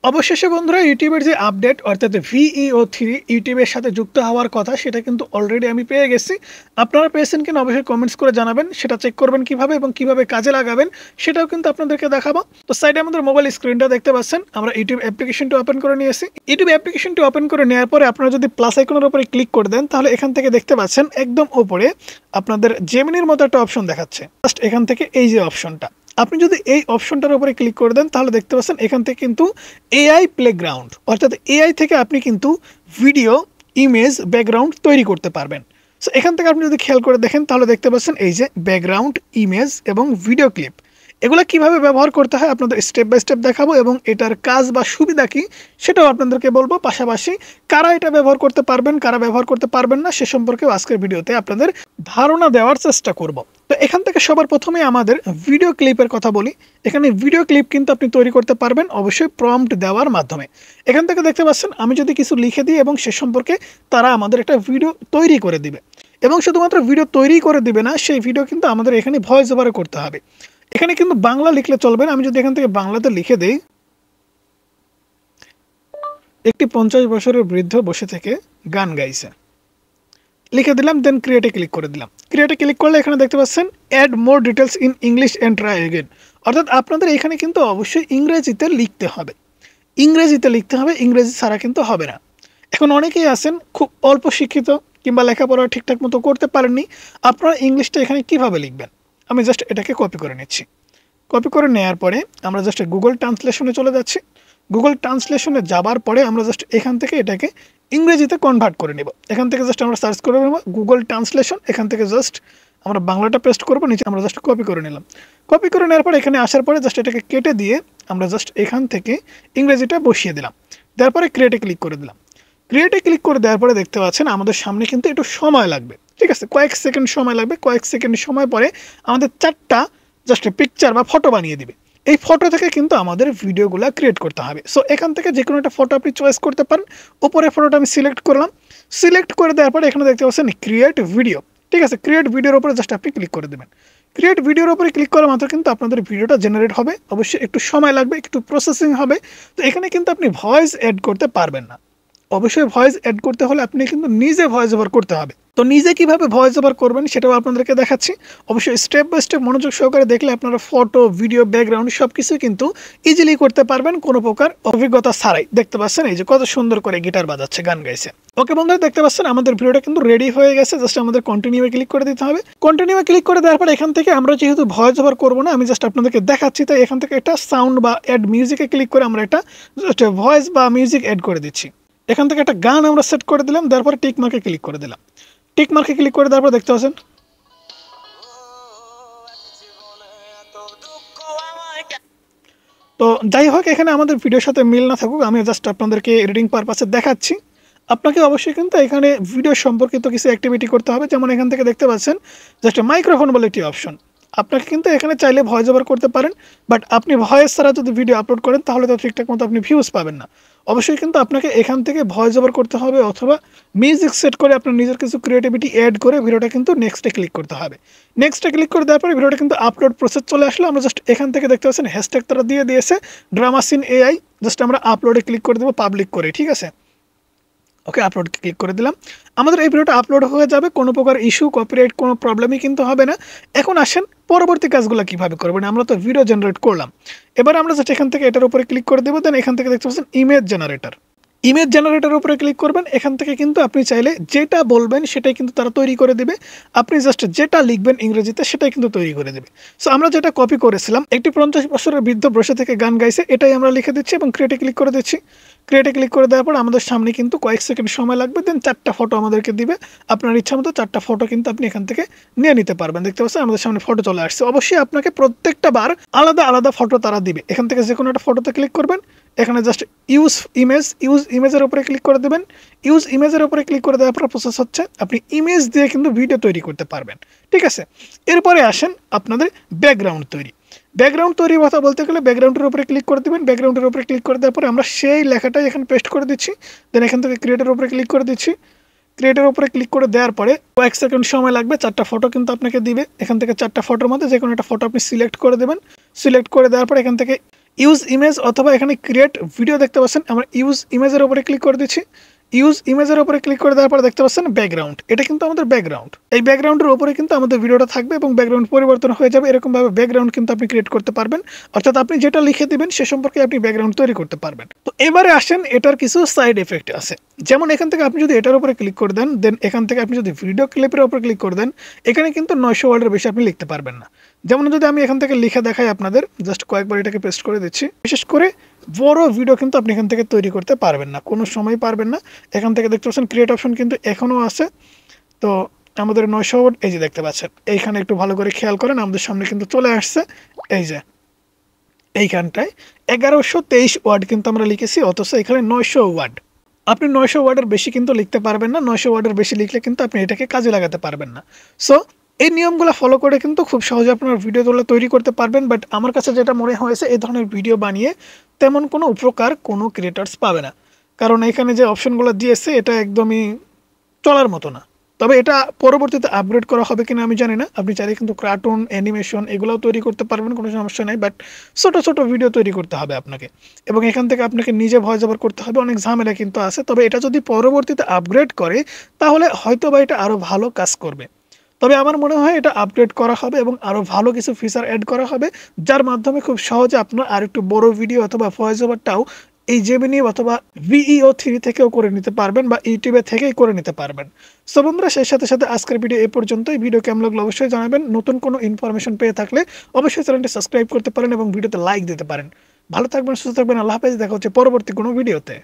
অবশেষে বন্ধুরা ইউটিউবের যে আপডেট অর্থাৎ VEO3 ইউটিউবের সাথে যুক্ত হওয়ার কথা সেটা কিন্তু অলরেডি আমি পেয়ে গেছি। আপনারা পেয়েছেন কিনা অবশ্যই কমেন্টস করে জানাবেন। সেটা চেক করবেন কিভাবে এবং কিভাবে কাজে লাগাবেন সেটাও কিন্তু আপনাদেরকে দেখাবো। তো সাইডে আমাদের মোবাইল স্ক্রিনটা দেখতে পাচ্ছেন, আমরা ইউটিউব অ্যাপ্লিকেশনটি ওপেন করে নিয়েছি। ইউটিউব অ্যাপ্লিকেশনটি ওপেন করে নেওয়ার পরে আপনারা যদি প্লাস আইকনের উপরে ক্লিক করে দেন তাহলে এখান থেকে দেখতে পাচ্ছেন একদম উপরে আপনাদের জেমিনির মতো একটা অপশন দেখাচ্ছে। জাস্ট এখান থেকে এই যে অপশনটা, আপনি যদি এই অপশনটার উপরে ক্লিক করে দেন তাহলে দেখতে পাচ্ছেন এখান থেকে কিন্তু এআই প্লেগ্রাউন্ড অর্থাৎ এআই থেকে আপনি কিন্তু ভিডিও, ইমেজ, ব্যাকগ্রাউন্ড তৈরি করতে পারবেন। সো এখান থেকে আপনি যদি খেয়াল করে দেখেন তাহলে দেখতে পাচ্ছেন এই যে ব্যাকগ্রাউন্ড, ইমেজ এবং ভিডিও ক্লিপ, এগুলো কিভাবে ব্যবহার করতে হয় আপনাদের স্টেপ বাই স্টেপ দেখাবো এবং এটার কাজ বা সুবিধা কি সেটাও আপনাদেরকে বলবো। পাশাপাশি কারা এটা ব্যবহার করতে পারবেন, কারা ব্যবহার করতে পারবেন না সে সম্পর্কেও আজকের ভিডিওতে আপনাদের ধারণা দেওয়ার চেষ্টা করব। তো এখান থেকে সবার প্রথমে আমাদের ভিডিও ক্লিপের কথা বলি। এখানে ভিডিও ক্লিপ কিন্তু আপনি তৈরি করতে পারবেন অবশ্যই প্রম্পট দেওয়ার মাধ্যমে। এখান থেকে দেখতে পাচ্ছেন আমি যদি কিছু লিখে দিই এবং সে সম্পর্কে তারা আমাদের একটা ভিডিও তৈরি করে দিবে, এবং শুধুমাত্র ভিডিও তৈরি করে দিবে না, সেই ভিডিও কিন্তু আমাদের এখানে ভয়েস ওভারে করতে হবে। এখানে কিন্তু বাংলা লিখলে চলবে না। আমি যদি এখান থেকে বাংলাতে লিখে দেই, একটি 50 বছরের বৃদ্ধ বসে থেকে গান গাইছে, লিখে দিলাম, দেন ক্রিয়েটে ক্লিক করে দিলাম। ক্রিয়েটে ক্লিক করলে এখানে দেখতে পাচ্ছেন add more details in English and try again, অর্থাৎ আপনাদের এখানে কিন্তু অবশ্যই ইংরেজিতে লিখতে হবে। ইংরেজি ছাড়া কিন্তু হবে না। এখন অনেকেই আছেন খুব অল্প শিক্ষিত কিংবা লেখাপড়া ঠিকঠাক মতো করতে পারেননি, আপনারা ইংলিশটা এখানে কিভাবে লিখবেন। আমি জাস্ট এটাকে কপি করে নিচ্ছি। কপি করে নেওয়ার পরে আমরা জাস্ট গুগল ট্রান্সলেশনে চলে যাচ্ছি। গুগল ট্রান্সলেশনে যাবার পরে আমরা জাস্ট এখান থেকে এটাকে ইংরেজিতে কনভার্ট করে নেব। এখান থেকে জাস্ট আমরা সার্চ করে নেব গুগল ট্রান্সলেশন, এখান থেকে জাস্ট আমরা বাংলাটা পেস্ট করবো, নিচে আমরা জাস্ট কপি করে নিলাম। কপি করে নেওয়ার পরে এখানে আসার পরে জাস্ট এটাকে কেটে দিয়ে আমরা জাস্ট এখান থেকে ইংরেজিটা বসিয়ে দিলাম। তারপরে ক্রিয়েটে ক্লিক করে দিলাম। ক্রিয়েটে ক্লিক করে দেওয়ার পরে দেখতে পাচ্ছেন আমাদের সামনে কিন্তু একটু সময় লাগবে, ঠিক আছে, কয়েক সেকেন্ড সময় লাগবে। কয়েক সেকেন্ড সময় পরে আমাদের 4টা জাস্ট পিকচার বা ফটো বানিয়ে দিবে। এই ফটো থেকে কিন্তু আমাদের ভিডিওগুলো ক্রিয়েট করতে হবে। সো এখান থেকে যে কোনো একটা ফটো আপনি চয়েস করতে পারেন। উপরে ফটোটা আমি সিলেক্ট করলাম। সিলেক্ট করে দেওয়ার পরে এখানে দেখতে পাচ্ছেন ক্রিয়েট ভিডিও, ঠিক আছে। ক্রিয়েট ভিডিওর উপরে জাস্ট আপনি ক্লিক করে দেবেন। ক্রিয়েট ভিডিওর উপরে ক্লিক করা মাত্র কিন্তু আপনাদের ভিডিওটা জেনারেট হবে। অবশ্যই একটু সময় লাগবে, একটু প্রসেসিং হবে। তো এখানে কিন্তু আপনি ভয়েস অ্যাড করতে পারবেন না। অবশ্যই ভয়েস অ্যাড করতে হলে আপনি কিন্তু নিজে ভয়েস ওভার করতে হবে। তো নিজে কিভাবে ভয়েস ওভার করবেন সেটাও আপনাদেরকে দেখাচ্ছি। অবশ্যই স্টেপ বাই স্টেপ মনোযোগ সহকারে দেখলে আপনারা ফটো, ভিডিও, ব্যাকগ্রাউন্ড সব কিছু কিন্তু ইজিলি করতে পারবেন কোনো প্রকার অভিজ্ঞতা ছাড়াই। দেখতে পাচ্ছেন এই যে কত সুন্দর করে গিটার বাজাচ্ছে, গান গাইছে। ওকে বন্ধুরা, দেখতে পাচ্ছেন আমাদের ভিডিওটা কিন্তু রেডি হয়ে গেছে। জাস্ট আমাদের কন্টিনিউয়ে ক্লিক করে দিতে হবে। কন্টিনিউয়ে ক্লিক করে দেওয়ার পর এখান থেকে আমরা যেহেতু ভয়েস ওভার করবো না, আমি জাস্ট আপনাদেরকে দেখাচ্ছি, তাই এখান থেকে একটা সাউন্ড বা অ্যাড মিউজিকে ক্লিক করে আমরা একটা জাস্ট ভয়েস বা মিউজিক অ্যাড করে দিচ্ছি। এখান থেকে একটা গান আমরা সেট করে দিলাম, তারপরে টিক মার্কে ক্লিক করে দিলাম। টিক মার্কে ক্লিক করে দেওয়ার পর দেখতে পাচ্ছেন তো যাই হোক, এখানে আমাদের ভিডিওর সাথে মিল না থাকুক, আমি জাস্ট আপনাদেরকে রিডিং পারপাসে দেখাচ্ছি। আপনাকে অবশ্যই কিন্তু এখানে ভিডিও সম্পর্কিত কিছু অ্যাক্টিভিটি করতে হবে। যেমন এখান থেকে দেখতে পাচ্ছেন জাস্ট মাইক্রোফোন বলে একটি অপশন। আপনাকে কিন্তু এখানে চাইলে ভয়েস ওভার করতে পারেন, বাট আপনি ভয়েস ছাড়া যদি ভিডিও আপলোড করেন তাহলে তো ঠিকঠাক মতো আপনি ভিউজ পাবেন না। অবশ্যই কিন্তু আপনাকে এখান থেকে ভয়েস ওভার করতে হবে অথবা মিউজিক সেট করে আপনার নিজের কিছু ক্রিয়েটিভিটি অ্যাড করে ভিডিওটা কিন্তু নেক্সটে ক্লিক করতে হবে। নেক্সটে ক্লিক করে দেওয়ার পরে ভিডিওটা কিন্তু আপলোড প্রসেস চলে আসলে আমরা জাস্ট এখান থেকে দেখতে পাচ্ছেন হ্যাশট্যাগ তারা দিয়ে দিয়েছে ড্রামা সিন এআই। জাস্ট আমরা আপলোডে ক্লিক করে দেবো পাবলিক করে, ঠিক আছে। ওকে, আপলোড ক্লিক করে দিলাম। আমাদের এই ভিডিওটা আপলোড হয়ে যাবে, কোনো প্রকার ইস্যু, কপিরাইট কোনো প্রবলেমই কিন্তু হবে না। এখন আসেন পরবর্তী কাজগুলো কীভাবে করবেন। আমরা তো ভিডিও জেনারেট করলাম, এবার আমরা জাস্ট এখান থেকে এটার উপরে ক্লিক করে দেবো। দেন এখান থেকে দেখতে পাচ্ছেন ইমেজ জেনারেটর। ইমেজ জেনারেটরের উপরে ক্লিক করবেন। এখান থেকে কিন্তু আপনি চাইলে যেটা বলবেন সেটাই কিন্তু তারা তৈরি করে দেবে। আপনি জাস্ট যেটা লিখবেন ইংরেজিতে সেটাই কিন্তু তৈরি করে দেবে। সো আমরা যেটা কপি করেছিলাম, একটি 50 বছরের বৃদ্ধ বসে থেকে গান গাইছে, এটাই আমরা লিখে দিচ্ছি এবং ক্রিয়েটে ক্লিক করে দিচ্ছি। ক্রিয়েটে ক্লিক করে দেওয়ার পর আমাদের সামনে কিন্তু কয়েক সেকেন্ড সময় লাগবে। দেন 4টা ফটো আমাদেরকে দিবে। আপনার ইচ্ছা মতো 4টা ফটো কিন্তু আপনি এখান থেকে নিয়ে নিতে পারবেন। দেখতে পাচ্ছেন আমাদের সামনে ফটো চলে আসছে। অবশ্যই আপনাকে প্রত্যেকটা বার আলাদা আলাদা ফটো তারা দিবে। এখান থেকে যে কোনো একটা ফটোতে ক্লিক করবেন। এখানে জাস্ট ইউজ ইমেজের উপরে ক্লিক করে দেবেন। ইউজ ইমেজের উপরে ক্লিক করে দেওয়ার পর প্রসেস হচ্ছে আপনি ইমেজ দিয়ে কিন্তু ভিডিও তৈরি করতে পারবেন, ঠিক আছে। এরপরে আসেন আপনাদের ব্যাকগ্রাউন্ড তৈরির কথা বলতে গেলে ব্যাকগ্রাউন্ডের উপরে ক্লিক করে দেবেন। ব্যাকগ্রাউন্ডের উপরে ক্লিক করে দেওয়ার পরে আমরা সেই লেখাটাই এখানে পেস্ট করে দিচ্ছি। দেন এখান থেকে ক্রিয়েটের উপরে ক্লিক করে দিচ্ছি। ক্রিয়েটের উপরে ক্লিক করে দেওয়ার পরে কয়েক সেকেন্ড সময় লাগবে। 4টা ফটো কিন্তু আপনাকে দিবে। এখান থেকে 4টা ফটোর মধ্যে যে কোনো একটা ফটো আপনি সিলেক্ট করে দেবেন। সিলেক্ট করে দেওয়ার পরে এখান থেকে ইউজ ইমেজ অথবা এখানে ক্রিয়েট ভিডিও দেখতে পাচ্ছেন, আমরা ইউজ ইমেজের উপরে ক্লিক করে দিচ্ছি। ইউজ ইমেজের উপরে ক্লিক করে দেওয়ার পর দেখতে পাচ্ছেন ব্যাকগ্রাউন্ড, এটা কিন্তু আমাদের ব্যাকগ্রাউন্ড। এই ব্যাকগ্রাউন্ডের উপরে কিন্তু আমাদের ভিডিওটা থাকবে এবং ব্যাকগ্রাউন্ড পরিবর্তন হয়ে যাবে। এরকমভাবে ব্যাকগ্রাউন্ড কিন্তু আপনি ক্রিয়েট করতে পারবেন, অর্থাৎ আপনি যেটা লিখে দিবেন সে সম্পর্কে আপনি ব্যাকগ্রাউন্ড তৈরি করতে পারবেন। তো এবারে আসেন, এটার কিছু সাইড এফেক্ট আছে। যেমন এখান থেকে আপনি যদি এটার উপরে ক্লিক করে দেন, দেন এখান থেকে আপনি যদি ভিডিও ক্লিপের উপরে ক্লিক করে দেন, এখানে কিন্তু 900 ওয়ার্ডের বেশি আপনি লিখতে পারবেন না। যেমন যদি আমি এখান থেকে লিখে দেখাই আপনাদের, জাস্ট কয়েকবার এটাকে পেস্ট করে দিচ্ছি। বিশেষ করে বড় ভিডিও কিন্তু আপনি এখান থেকে তৈরি করতে পারবেন না, কোনো সময় পারবেন না। এখান থেকে দেখতে পাচ্ছেন ক্রিয়েট অপশন কিন্তু এখনও আছে। তো আমাদের 900 ওয়ার্ড এই যে দেখতে পাচ্ছেন, এইখানে একটু ভালো করে খেয়াল করেন, আমাদের সামনে কিন্তু চলে আসছে এই যে এইখানটায় 1123 ওয়ার্ড কিন্তু আমরা লিখেছি, অথচ এখানে 900 ওয়ার্ড। আপনি 900 ওয়ার্ডের বেশি কিন্তু লিখতে পারবেন না, 900 ওয়ার্ডের বেশি লিখলে কিন্তু আপনি এটাকে কাজে লাগাতে পারবেন না। সো এই নিয়মগুলো ফলো করে কিন্তু খুব সহজে আপনার ভিডিওগুলো তৈরি করতে পারবেন। বাট আমার কাছে যেটা মনে হয়েছে, এই ধরনের ভিডিও বানিয়ে তেমন কোনো উপকার কোনো ক্রিয়েটার্স পাবে না, কারণ এখানে যে অপশনগুলো দিয়েছে এটা একদমই চলার মতো না। তবে এটা পরবর্তীতে আপগ্রেড করা হবে কিনা আমি জানি না। আপনি চাইলে কিন্তু কার্টুন, অ্যানিমেশন এগুলোও তৈরি করতে পারবেন, কোনো সমস্যা নেই। বাট ছোট ছোট ভিডিও তৈরি করতে হবে আপনাকে, এবং এখান থেকে আপনাকে নিজে ভয়েস ওভার করতে হবে, অনেক ঝামেলা কিন্তু আছে। তবে এটা যদি পরবর্তীতে আপগ্রেড করে তাহলে হয়তো বা এটা আরও ভালো কাজ করবে। তবে আমার মনে হয় এটা আপগ্রেড করা হবে এবং আরও ভালো কিছু ফিচার অ্যাড করা হবে, যার মাধ্যমে খুব সহজে আপনার আর একটু বড় ভিডিও অথবা ভয়েস ওভারটাও এই জেমিনি অথবা VEO3 থেকেও করে নিতে পারবেন বা ইউটিউবে থেকেই করে নিতে পারবেন। সো বন্ধুরা, সেই সাথে সাথে আজকের ভিডিও এই পর্যন্তই। ভিডিও কেমন লাগলো অবশ্যই জানাবেন। নতুন কোনো ইনফরমেশন পেয়ে থাকলে অবশ্যই চ্যানেলটি সাবস্ক্রাইব করতে পারেন এবং ভিডিওতে লাইক দিতে পারেন। ভালো থাকবেন, সুস্থ থাকবেন, আল্লাহ হাফেজ। দেখা হচ্ছে পরবর্তী কোনো ভিডিওতে।